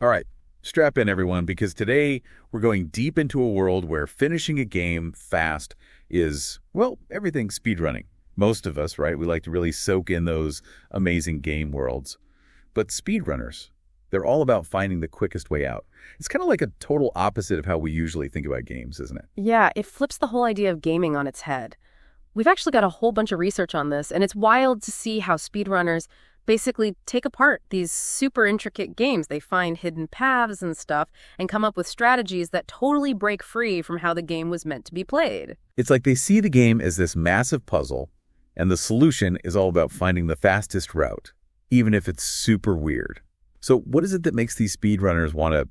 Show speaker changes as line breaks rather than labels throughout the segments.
All right, strap in everyone, because today we're going deep into a world where finishing a game fast is, well, everything speedrunning. Most of us, right, we like to really soak in those amazing game worlds. But speedrunners, they're all about finding the quickest way out. It's kind of like a total opposite of how we usually think about games, isn't it?
Yeah, it flips the whole idea of gaming on its head. We've actually got a whole bunch of research on this, and it's wild to see how speedrunners basically take apart these super intricate games. They find hidden paths and stuff and come up with strategies that totally break free from how the game was meant to be played.
It's like they see the game as this massive puzzle, and the solution is all about finding the fastest route, even if it's super weird. So what is it that makes these speedrunners want to,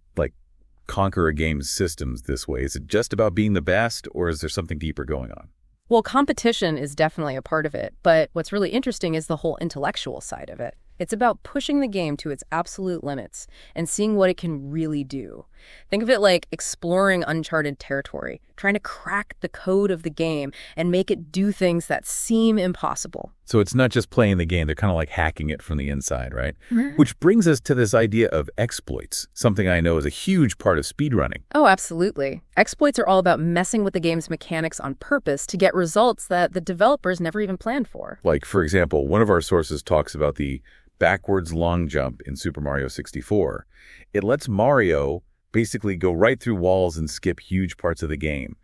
conquer a game's systems this way? Is it just about being the best, or is there something deeper going on?
Well, competition is definitely a part of it, but what's really interesting is the whole intellectual side of it. It's about pushing the game to its absolute limits and seeing what it can really do. Think of it like exploring uncharted territory, trying to crack the code of the game and make it do things that seem impossible.
So it's not just playing the game, they're kind of like hacking it from the inside, right?
Mhm.
Which brings us to this idea of exploits, something I know is a huge part of speedrunning.
Oh, absolutely. Exploits are all about messing with the game's mechanics on purpose to get results that the developers never even planned for.
Like, for example, one of our sources talks about the backwards long jump in Super Mario 64. It lets Mario basically go right through walls and skip huge parts of the game.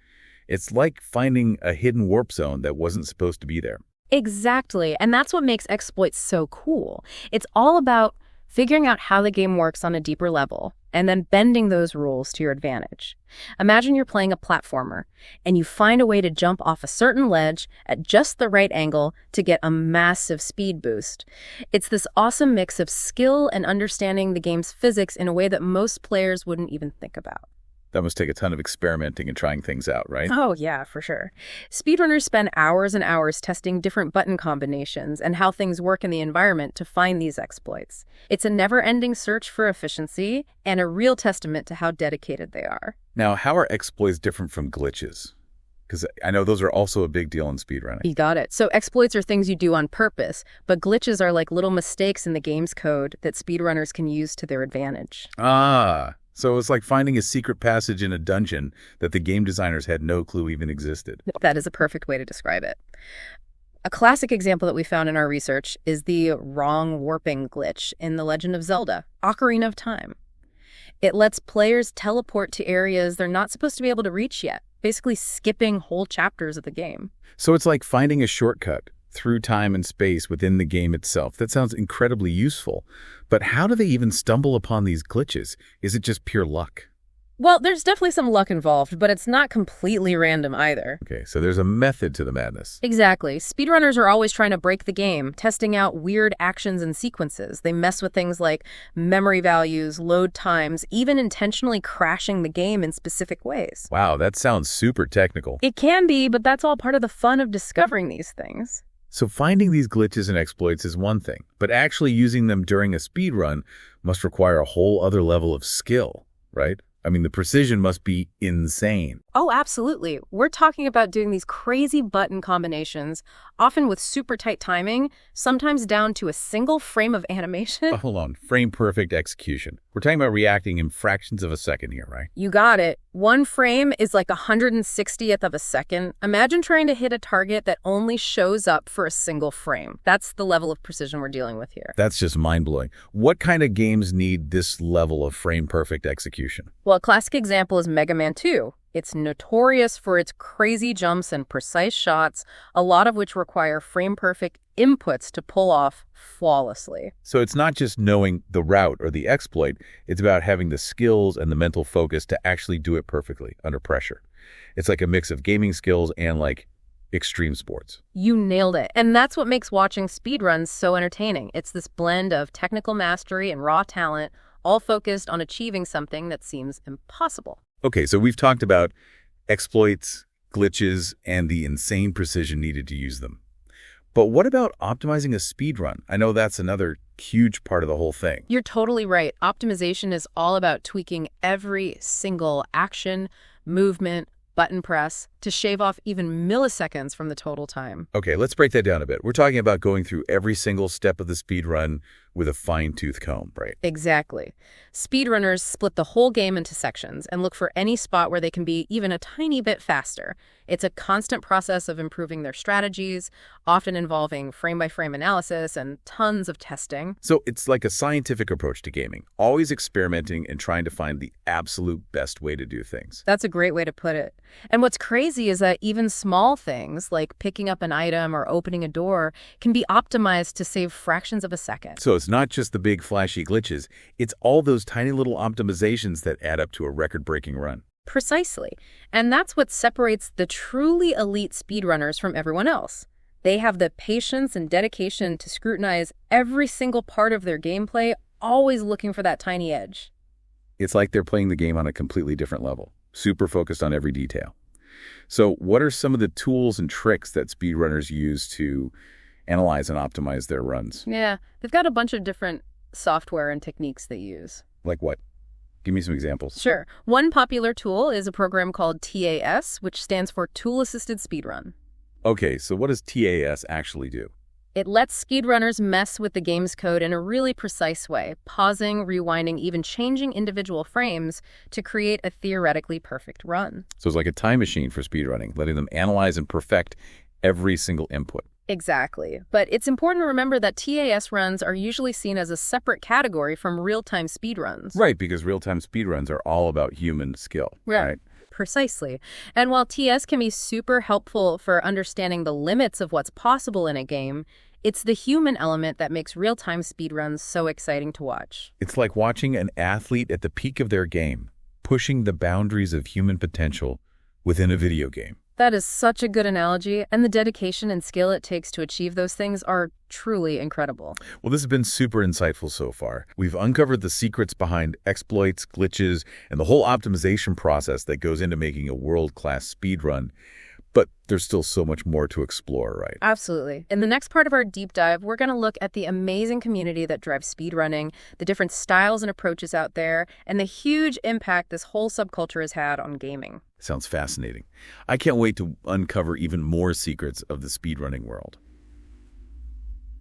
It's like finding a hidden warp zone that wasn't supposed to be there.
Exactly. And that's what makes exploits so cool. It's all about figuring out how the game works on a deeper level and then bending those rules to your advantage. Imagine you're playing a platformer and you find a way to jump off a certain ledge at just the right angle to get a massive speed boost. It's this awesome mix of skill and understanding the game's physics in a way that most players wouldn't even think about.
That must take a ton of experimenting and trying things out, right?
Oh, yeah, for sure. Speedrunners spend hours and hours testing different button combinations and how things work in the environment to find these exploits. It's a never-ending search for efficiency and a real testament to how dedicated they are.
Now, how are exploits different from glitches? Because I know those are also a big deal in speedrunning.
You got it. So exploits are things you do on purpose, but glitches are like little mistakes in the game's code that speedrunners can use to their advantage.
So it's like finding a secret passage in a dungeon that the game designers had no clue even existed.
That is a perfect way to describe it. A classic example that we found in our research is the wrong warping glitch in The Legend of Zelda, Ocarina of Time. It lets players teleport to areas they're not supposed to be able to reach yet, basically skipping whole chapters of the game.
So it's like finding a shortcut through time and space within the game itself. That sounds incredibly useful. But how do they even stumble upon these glitches? Is it just pure luck?
Well, there's definitely some luck involved, but it's not completely random either.
Okay, so there's a method to the madness.
Exactly. Speedrunners are always trying to break the game, testing out weird actions and sequences. They mess with things like memory values, load times, even intentionally crashing the game in specific ways.
Wow, that sounds super technical.
It can be, but that's all part of the fun of discovering these things.
So finding these glitches and exploits is one thing, but actually using them during a speedrun must require a whole other level of skill, right? I mean, the precision must be insane.
Oh, absolutely. We're talking about doing these crazy button combinations, often with super tight timing, sometimes down to a single frame of animation.
Hold on, frame perfect execution. We're talking about reacting in fractions of a second here, right?
You got it. One frame is like 160th of a second. Imagine trying to hit a target that only shows up for a single frame. That's the level of precision we're dealing with here.
That's just mind-blowing. What kind of games need this level of frame perfect execution?
Well, a classic example is Mega Man 2. It's notorious for its crazy jumps and precise shots, a lot of which require frame-perfect inputs to pull off flawlessly.
So it's not just knowing the route or the exploit, it's about having the skills and the mental focus to actually do it perfectly under pressure. It's like a mix of gaming skills and extreme sports.
You nailed it. And that's what makes watching speedruns so entertaining. It's this blend of technical mastery and raw talent, all focused on achieving something that seems impossible.
Okay, so we've talked about exploits, glitches, and the insane precision needed to use them. But what about optimizing a speedrun? I know that's another huge part of the whole thing.
You're totally right. Optimization is all about tweaking every single action, movement, button press to shave off even milliseconds from the total time.
Okay, let's break that down a bit. We're talking about going through every single step of the speedrun with a fine-tooth comb, right?
Exactly. Speedrunners split the whole game into sections and look for any spot where they can be even a tiny bit faster. It's a constant process of improving their strategies, often involving frame-by-frame analysis and tons of testing.
So it's like a scientific approach to gaming, always experimenting and trying to find the absolute best way to do things.
That's a great way to put it. And what's crazy is that even small things like picking up an item or opening a door can be optimized to save fractions of a second.
So it's not just the big flashy glitches, it's all those tiny little optimizations that add up to a record-breaking run.
Precisely. And that's what separates the truly elite speedrunners from everyone else. They have the patience and dedication to scrutinize every single part of their gameplay, always looking for that tiny edge.
It's like they're playing the game on a completely different level, super focused on every detail. So what are some of the tools and tricks that speedrunners use to analyze and optimize their runs?
Yeah, they've got a bunch of different software and techniques they use.
Like what? Give me some examples.
Sure. One popular tool is a program called TAS, which stands for Tool Assisted Speedrun.
Okay, so what does TAS actually do?
It lets speedrunners mess with the game's code in a really precise way, pausing, rewinding, even changing individual frames to create a theoretically perfect run.
So it's like a time machine for speedrunning, letting them analyze and perfect every single input.
Exactly. But it's important to remember that TAS runs are usually seen as a separate category from real-time speedruns.
Right, because real-time speedruns are all about human skill, right?
Precisely. And while TS can be super helpful for understanding the limits of what's possible in a game, it's the human element that makes real-time speedruns so exciting to watch.
It's like watching an athlete at the peak of their game, pushing the boundaries of human potential within a video game.
That is such a good analogy, and the dedication and skill it takes to achieve those things are truly incredible.
Well, this has been super insightful so far. We've uncovered the secrets behind exploits, glitches, and the whole optimization process that goes into making a world-class speedrun. But there's still so much more to explore, right?
Absolutely. In the next part of our deep dive, we're going to look at the amazing community that drives speedrunning, the different styles and approaches out there, and the huge impact this whole subculture has had on gaming.
Sounds fascinating. I can't wait to uncover even more secrets of the speedrunning world.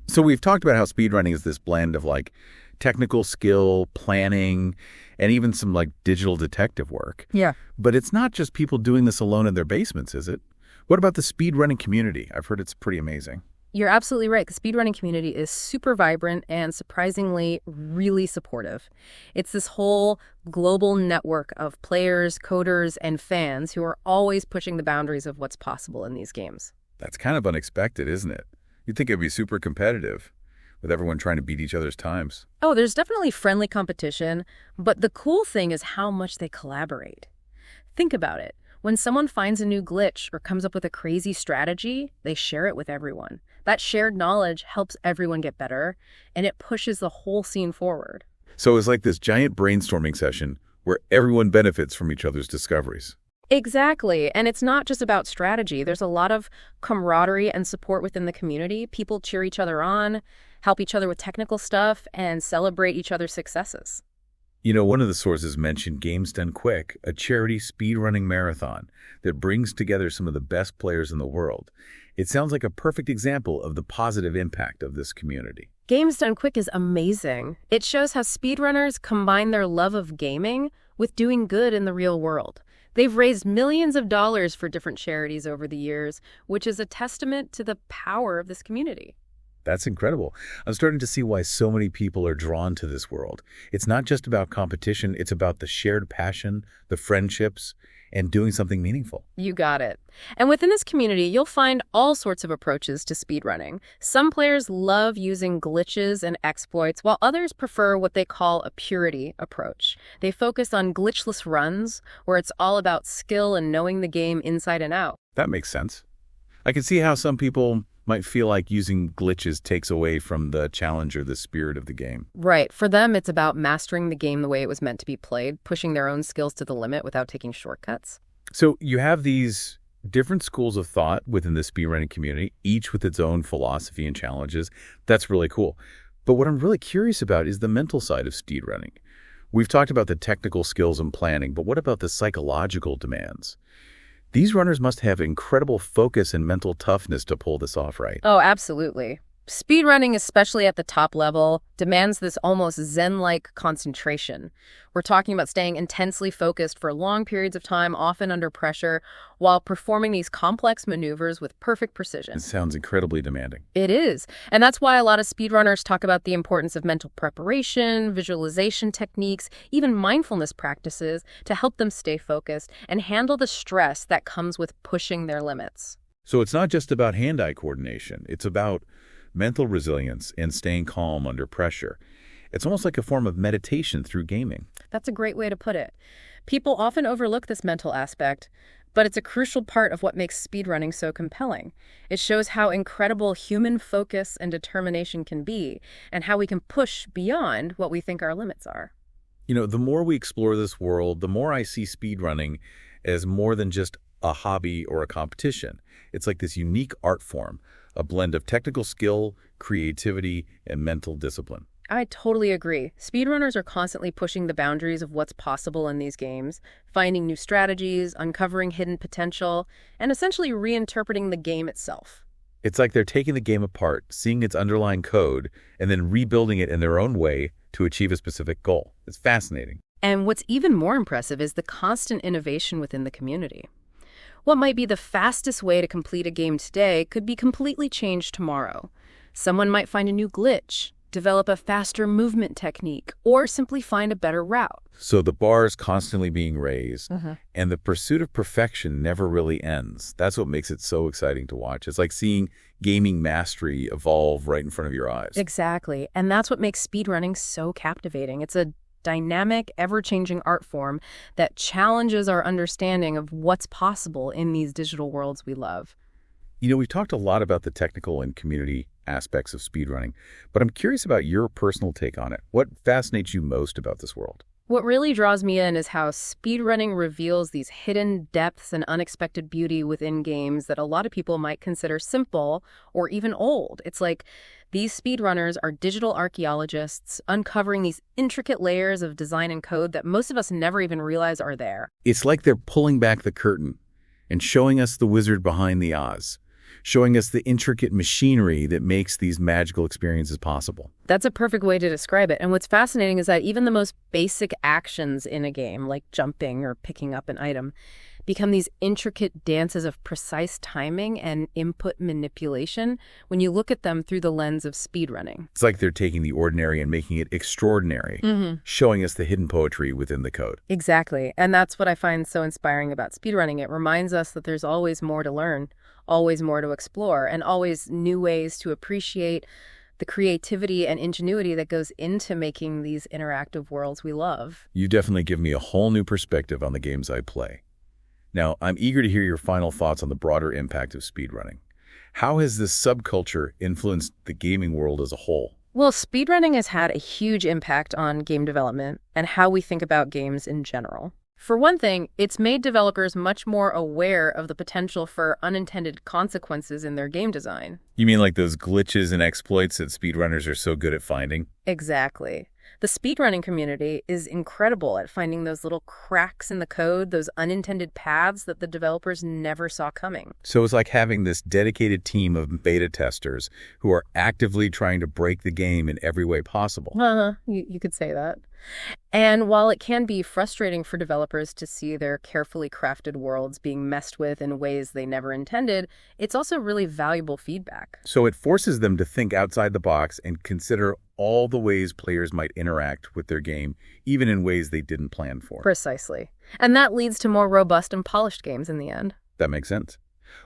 So we've talked about how speedrunning is this blend of like technical skill, planning, and even some like digital detective work.
Yeah.
But it's not just people doing this alone in their basements, is it? What about the speedrunning community? I've heard it's pretty amazing.
You're absolutely right. The speedrunning community is super vibrant and surprisingly really supportive. It's this whole global network of players, coders, and fans who are always pushing the boundaries of what's possible in these games.
That's kind of unexpected, isn't it? You'd think it'd be super competitive, with everyone trying to beat each other's times.
Oh, there's definitely friendly competition, but the cool thing is how much they collaborate. Think about it. When someone finds a new glitch or comes up with a crazy strategy, they share it with everyone. That shared knowledge helps everyone get better, and it pushes the whole scene forward.
So it's like this giant brainstorming session where everyone benefits from each other's discoveries.
Exactly. And it's not just about strategy. There's a lot of camaraderie and support within the community. People cheer each other on, help each other with technical stuff, and celebrate each other's successes.
You know, one of the sources mentioned Games Done Quick, a charity speedrunning marathon that brings together some of the best players in the world. It sounds like a perfect example of the positive impact of this community.
Games Done Quick is amazing. It shows how speedrunners combine their love of gaming with doing good in the real world. They've raised millions of dollars for different charities over the years, which is a testament to the power of this community.
That's incredible. I'm starting to see why so many people are drawn to this world. It's not just about competition, it's about the shared passion, the friendships, and doing something meaningful.
You got it. And within this community, you'll find all sorts of approaches to speedrunning. Some players love using glitches and exploits, while others prefer what they call a purity approach. They focus on glitchless runs, where it's all about skill and knowing the game inside and out.
That makes sense. I can see how some people might feel like using glitches takes away from the challenge or the spirit of the game.
Right. For them, it's about mastering the game the way it was meant to be played, pushing their own skills to the limit without taking shortcuts.
So you have these different schools of thought within the speedrunning community, each with its own philosophy and challenges. That's really cool. But what I'm really curious about is the mental side of speedrunning. We've talked about the technical skills and planning, but what about the psychological demands? These runners must have incredible focus and mental toughness to pull this off, right?
Oh, absolutely. Speedrunning, especially at the top level, demands this almost zen-like concentration. We're talking about staying intensely focused for long periods of time, often under pressure, while performing these complex maneuvers with perfect precision.
It sounds incredibly demanding.
It is. And that's why a lot of speedrunners talk about the importance of mental preparation, visualization techniques, even mindfulness practices to help them stay focused and handle the stress that comes with pushing their limits.
So it's not just about hand-eye coordination. It's about mental resilience and staying calm under pressure. It's almost like a form of meditation through gaming.
That's a great way to put it. People often overlook this mental aspect, but it's a crucial part of what makes speedrunning so compelling. It shows how incredible human focus and determination can be, and how we can push beyond what we think our limits are.
You know, the more we explore this world, the more I see speedrunning as more than just a hobby or a competition. It's like this unique art form, a blend of technical skill, creativity, and mental discipline.
I totally agree. Speedrunners are constantly pushing the boundaries of what's possible in these games, finding new strategies, uncovering hidden potential, and essentially reinterpreting the game itself.
It's like they're taking the game apart, seeing its underlying code, and then rebuilding it in their own way to achieve a specific goal. It's fascinating.
And what's even more impressive is the constant innovation within the community. What might be the fastest way to complete a game today could be completely changed tomorrow. Someone might find a new glitch, develop a faster movement technique, or simply find a better route.
So the bar is constantly being raised, and the pursuit of perfection never really ends. That's what makes it so exciting to watch. It's like seeing gaming mastery evolve right in front of your eyes.
Exactly. And that's what makes speedrunning so captivating. It's a dynamic, ever-changing art form that challenges our understanding of what's possible in these digital worlds we love.
You know, we've talked a lot about the technical and community aspects of speedrunning, but I'm curious about your personal take on it. What fascinates you most about this world?
What really draws me in is how speedrunning reveals these hidden depths and unexpected beauty within games that a lot of people might consider simple or even old. It's like these speedrunners are digital archaeologists uncovering these intricate layers of design and code that most of us never even realize are there.
It's like they're pulling back the curtain and showing us the wizard behind the Oz, showing us the intricate machinery that makes these magical experiences possible.
That's a perfect way to describe it. And what's fascinating is that even the most basic actions in a game, like jumping or picking up an item, become these intricate dances of precise timing and input manipulation when you look at them through the lens of speedrunning.
It's like they're taking the ordinary and making it extraordinary, showing us the hidden poetry within the code.
Exactly. And that's what I find so inspiring about speedrunning. It reminds us that there's always more to learn, always more to explore, and always new ways to appreciate the creativity and ingenuity that goes into making these interactive worlds we love.
You definitely give me a whole new perspective on the games I play. Now, I'm eager to hear your final thoughts on the broader impact of speedrunning. How has this subculture influenced the gaming world as a whole?
Well, speedrunning has had a huge impact on game development and how we think about games in general. For one thing, it's made developers much more aware of the potential for unintended consequences in their game design.
You mean like those glitches and exploits that speedrunners are so good at finding?
Exactly. The speedrunning community is incredible at finding those little cracks in the code, those unintended paths that the developers never saw coming.
So it's like having this dedicated team of beta testers who are actively trying to break the game in every way possible.
You could say that. And while it can be frustrating for developers to see their carefully crafted worlds being messed with in ways they never intended, it's also really valuable feedback.
So it forces them to think outside the box and consider all the ways players might interact with their game, even in ways they didn't plan for.
Precisely. And that leads to more robust and polished games in the end.
That makes sense.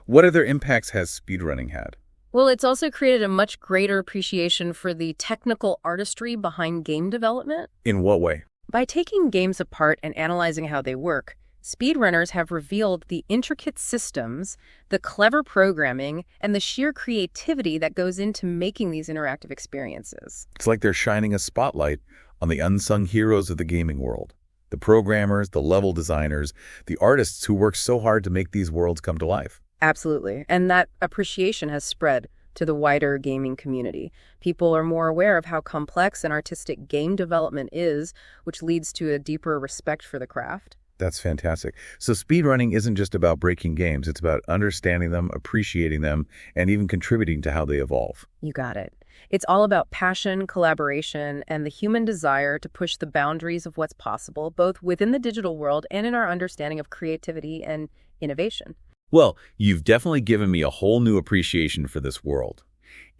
What other impacts has speedrunning had?
Well, it's also created a much greater appreciation for the technical artistry behind game development.
In what way?
By taking games apart and analyzing how they work, speedrunners have revealed the intricate systems, the clever programming, and the sheer creativity that goes into making these interactive experiences.
It's like they're shining a spotlight on the unsung heroes of the gaming world. The programmers, the level designers, the artists who work so hard to make these worlds come to life.
Absolutely. And that appreciation has spread to the wider gaming community. People are more aware of how complex and artistic game development is, which leads to a deeper respect for the craft.
That's fantastic. So speedrunning isn't just about breaking games. It's about understanding them, appreciating them, and even contributing to how they evolve.
You got it. It's all about passion, collaboration, and the human desire to push the boundaries of what's possible, both within the digital world and in our understanding of creativity and innovation.
Well, you've definitely given me a whole new appreciation for this world.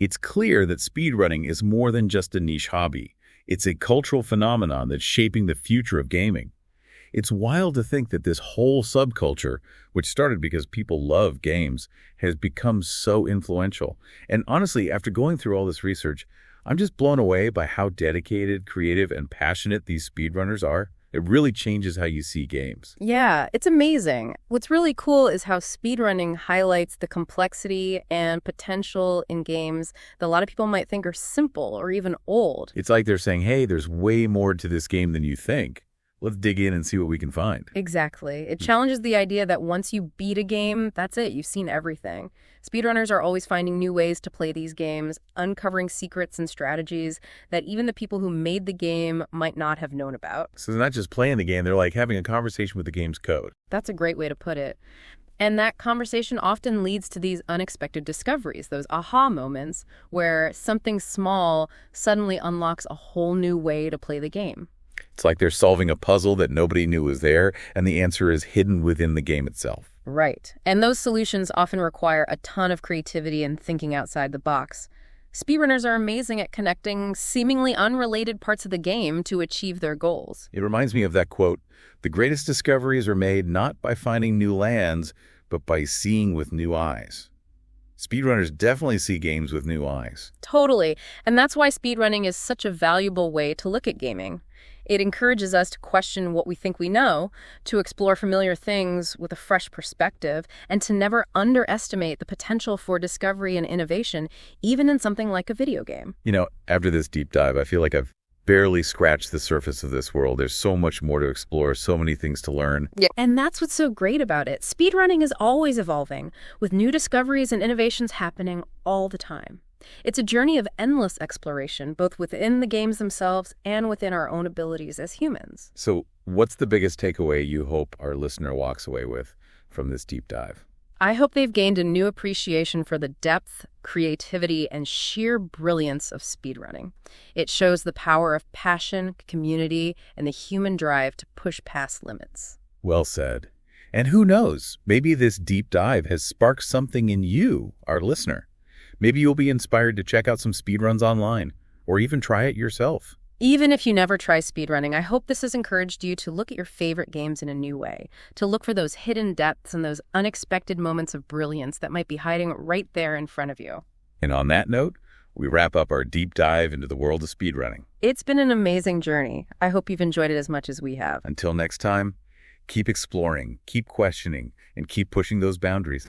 It's clear that speedrunning is more than just a niche hobby. It's a cultural phenomenon that's shaping the future of gaming. It's wild to think that this whole subculture, which started because people love games, has become so influential. And honestly, after going through all this research, I'm just blown away by how dedicated, creative, and passionate these speedrunners are. It really changes how you see games.
Yeah, it's amazing. What's really cool is how speedrunning highlights the complexity and potential in games that a lot of people might think are simple or even old.
It's like they're saying, hey, there's way more to this game than you think. Let's dig in and see what we can find.
Exactly. It challenges the idea that once you beat a game, that's it. You've seen everything. Speedrunners are always finding new ways to play these games, uncovering secrets and strategies that even the people who made the game might not have known about.
So they're not just playing the game, they're like having a conversation with the game's code.
That's a great way to put it. And that conversation often leads to these unexpected discoveries, those aha moments where something small suddenly unlocks a whole new way to play the game.
It's like they're solving a puzzle that nobody knew was there, and the answer is hidden within the game itself.
Right. And those solutions often require a ton of creativity and thinking outside the box. Speedrunners are amazing at connecting seemingly unrelated parts of the game to achieve their goals.
It reminds me of that quote, "The greatest discoveries are made not by finding new lands, but by seeing with new eyes." Speedrunners definitely see games with new eyes.
Totally. And that's why speedrunning is such a valuable way to look at gaming. It encourages us to question what we think we know, to explore familiar things with a fresh perspective, and to never underestimate the potential for discovery and innovation, even in something like a video game.
You know, after this deep dive, I feel like I've barely scratched the surface of this world. There's so much more to explore, so many things to learn.
Yeah. And that's what's so great about it. Speedrunning is always evolving, with new discoveries and innovations happening all the time. It's a journey of endless exploration, both within the games themselves and within our own abilities as humans.
So what's the biggest takeaway you hope our listener walks away with from this deep dive?
I hope they've gained a new appreciation for the depth, creativity, and sheer brilliance of speedrunning. It shows the power of passion, community, and the human drive to push past limits.
Well said. And who knows, maybe this deep dive has sparked something in you, our listener. Maybe you'll be inspired to check out some speedruns online, or even try it yourself.
Even if you never try speedrunning, I hope this has encouraged you to look at your favorite games in a new way, to look for those hidden depths and those unexpected moments of brilliance that might be hiding right there in front of you.
And on that note, we wrap up our deep dive into the world of speedrunning.
It's been an amazing journey. I hope you've enjoyed it as much as we have.
Until next time, keep exploring, keep questioning, and keep pushing those boundaries.